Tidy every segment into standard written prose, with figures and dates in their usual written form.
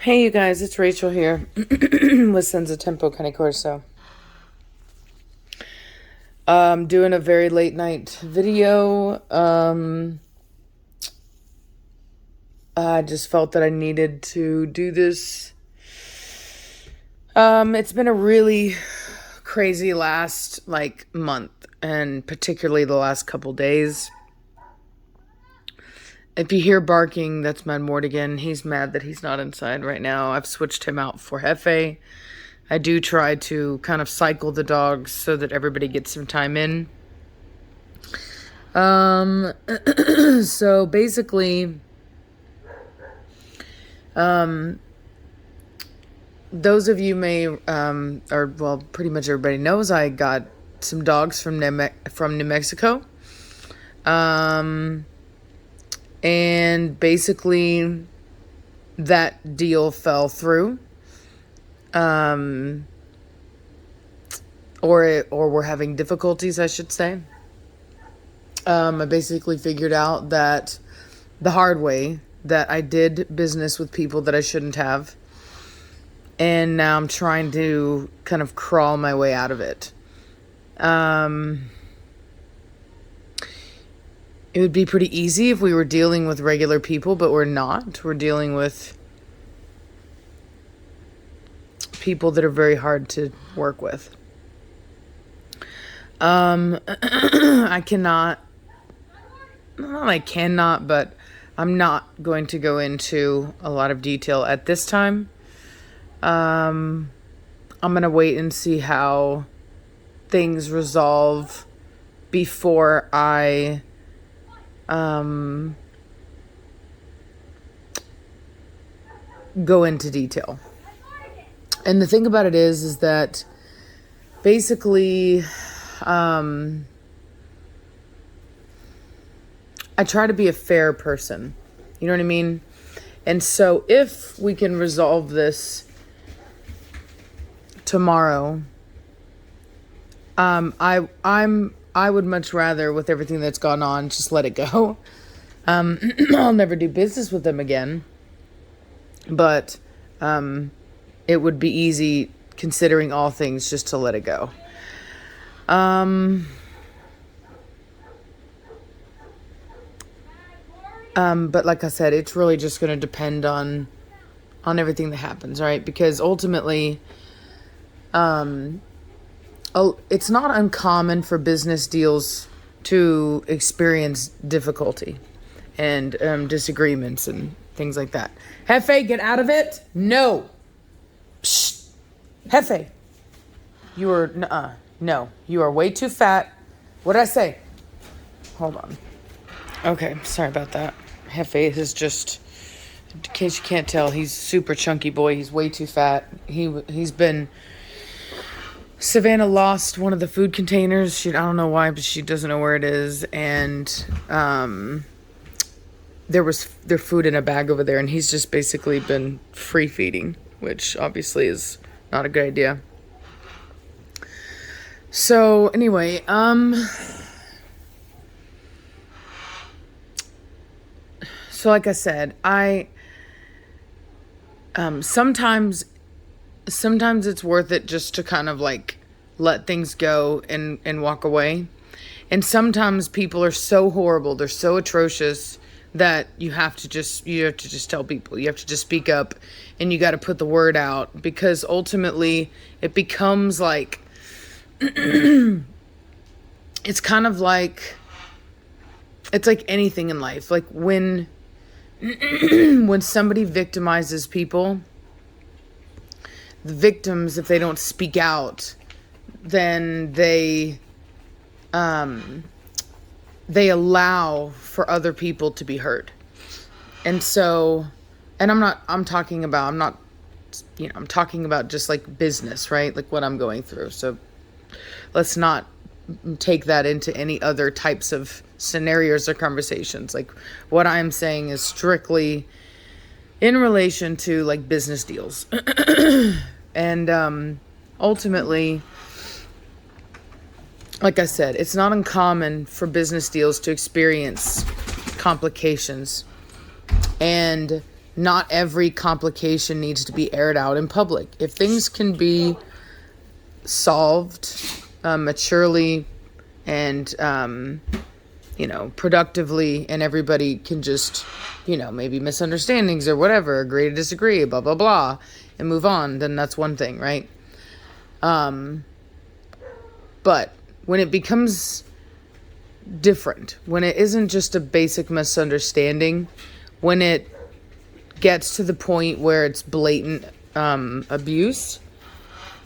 Hey you guys, it's Rachel here with Senza Tempo Cane Corso. Doing a very late night video. I just felt that I needed to do this. It's been a really crazy last month, and particularly the last couple days. If you hear barking, that's Mad Mortigan. He's mad that he's not inside right now. I've switched him out for Hefe. I do try to kind of cycle the dogs so that everybody gets some time in. So basically, those of you pretty much everybody knows I got some dogs from New Mexico. And basically that deal fell through. Or we're having difficulties, I should say. I basically figured out that the hard way that I did business with people that I shouldn't have. And now I'm trying to kind of crawl my way out of it. It would be pretty easy if we were dealing with regular people, but we're not. We're dealing with people that are very hard to work with. I cannot, but I'm not going to go into a lot of detail at this time. I'm going to wait and see how things resolve before I go into detail. And the thing about it is that basically, I try to be a fair person. You know what I mean? And so if we can resolve this tomorrow, I would much rather, with everything that's gone on, just let it go. I'll never do business with them again. But it would be easy, considering all things, just to let it go. But like I said, it's really just going to depend on everything that happens, right? Because ultimately, it's not uncommon for business deals to experience difficulty and disagreements and things like that. Hefe, get out of it. No. Psst. Hefe, you are no, you are way too fat. What did I say? Hold on. Okay, sorry about that. Hefe is just, in case you can't tell, he's super chunky boy. He's way too fat. Savannah lost one of the food containers. I don't know why, but she doesn't know where it is. And their food in a bag over there, and he's just basically been free feeding, which obviously is not a good idea. So anyway, so like I said, sometimes it's worth it just to kind of let things go and walk away. And sometimes people are so horrible, they're so atrocious that you have to just tell people. You have to just speak up, and you got to put the word out, because ultimately it becomes it's kind of it's like anything in life. Like when somebody victimizes people, the victims, if they don't speak out, then they allow for other people to be hurt. And so, and I'm talking about just like business, right? Like what I'm going through. So let's not take that into any other types of scenarios or conversations. Like what I'm saying is strictly in relation to like business deals. And ultimately, like I said, it's not uncommon for business deals to experience complications. And not every complication needs to be aired out in public. If things can be solved maturely and productively, and everybody can just, maybe misunderstandings or whatever, agree to disagree, blah, blah, blah, and move on, then that's one thing, right? But when it becomes different, when it isn't just a basic misunderstanding, when it gets to the point where it's blatant abuse,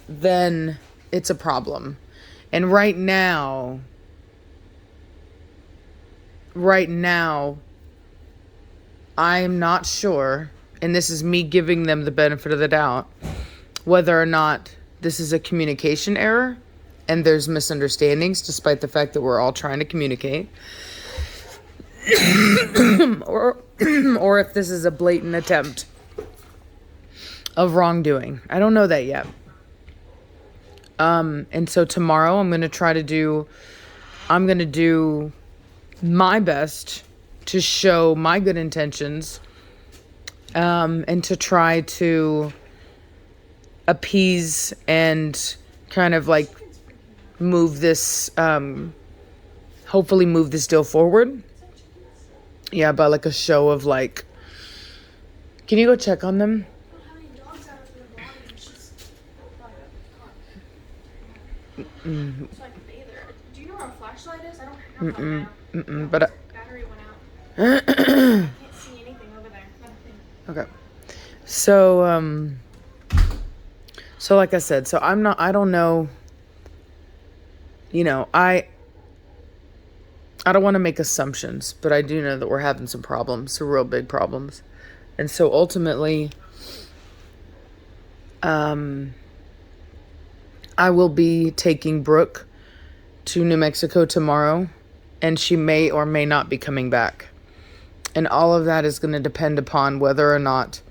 then it's a problem. And right now, I'm not sure, and this is me giving them the benefit of the doubt, whether or not this is a communication error and there's misunderstandings despite the fact that we're all trying to communicate, or if this is a blatant attempt of wrongdoing. I don't know that yet. And so tomorrow I'm going to do my best to show my good intentions, and to try to appease and kind of like move this, hopefully move this deal forward. Yeah, by like a show of like, can you go check on them? So I can bathe her. Do you know where a flashlight is? I don't know. But Battery went out. I can't see anything over there. Nothing. okay. So like I said, I don't know, I don't want to make assumptions, but I do know that we're having some problems, some real big problems. And so ultimately, I will be taking Brooke to New Mexico tomorrow, and she may or may not be coming back. And all of that is going to depend upon whether or not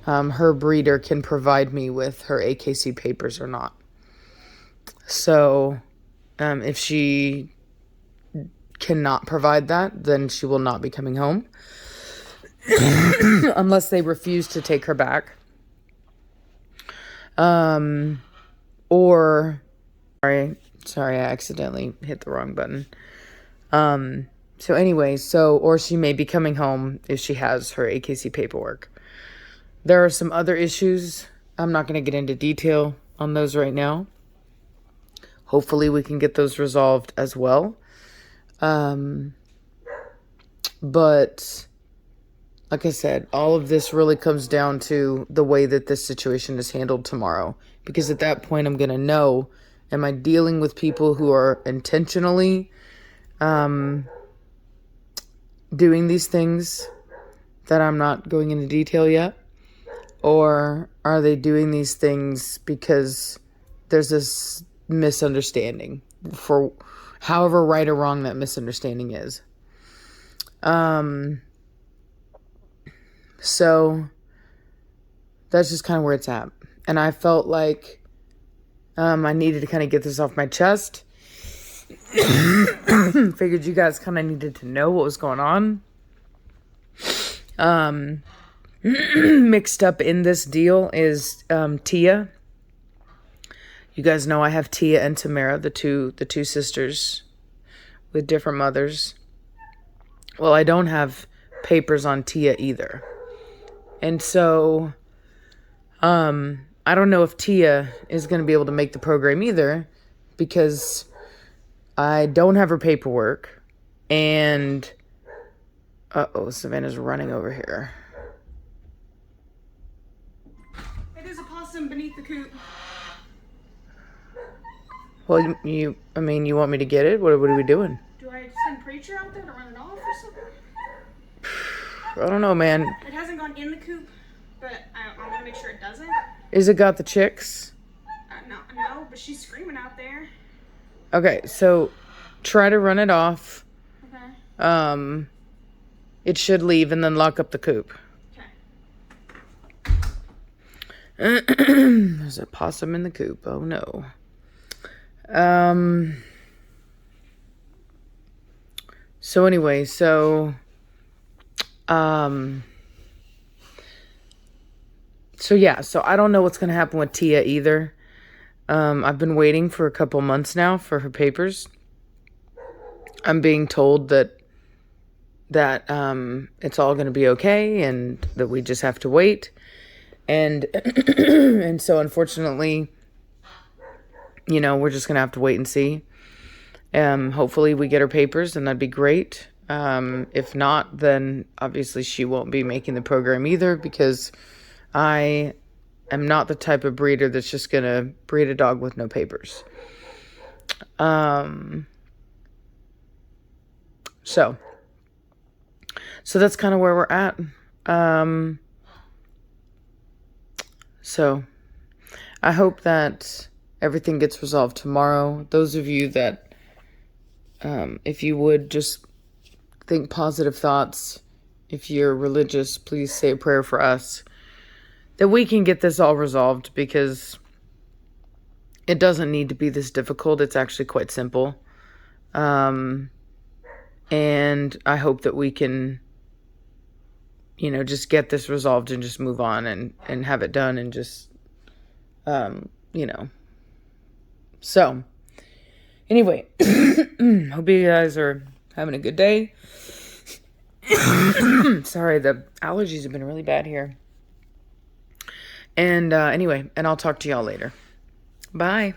her breeder can provide me with her AKC papers or not. So if she cannot provide that, then she will not be coming home unless they refuse to take her back. Or sorry, I accidentally hit the wrong button. So anyway, or she may be coming home if she has her AKC paperwork. There are some other issues. I'm not going to get into detail on those right now. Hopefully we can get those resolved as well. But like I said, all of this really comes down to the way that this situation is handled tomorrow. Because at that point, I'm going to know, am I dealing with people who are intentionally doing these things that I'm not going into detail yet? Or are they doing these things because there's this misunderstanding, for however right or wrong that misunderstanding is? So that's just kind of where it's at. And I felt like I needed to kind of get this off my chest. Figured you guys kind of needed to know what was going on. Mixed up in this deal is Tia. You guys know I have Tia and Tamara, the two sisters with different mothers. Well, I don't have papers on Tia either. And so I don't know if Tia is going to be able to make the program either, because I don't have her paperwork. And Savannah's running over here. It is a possum beneath the coop. Well, you want me to get it? What are we doing? Do I send Preacher out there to run it off or something? I don't know, man. It hasn't gone in the coop, but I want to make sure it doesn't. Is it got the chicks? No, but she's screaming out there. Okay, so try to run it off. Okay. It should leave and then lock up the coop. Okay. There's a possum in the coop. Oh no. So anyway, So yeah, so I don't know what's going to happen with Tia either. I've been waiting for a couple months now for her papers. I'm being told that it's all going to be okay and that we just have to wait. And and so unfortunately, we're just going to have to wait and see. Hopefully we get her papers and that'd be great. If not, then obviously she won't be making the program either, because I am not the type of breeder that's just going to breed a dog with no papers. So that's kind of where we're at. So I hope that everything gets resolved tomorrow. Those of you that, if you would just think positive thoughts, if you're religious, please say a prayer for us, that we can get this all resolved, because it doesn't need to be this difficult. It's actually quite simple. And I hope that we can, just get this resolved and just move on and have it done and just, So, anyway, hope you guys are having a good day. Sorry, the allergies have been really bad here. And anyway, and I'll talk to y'all later. Bye.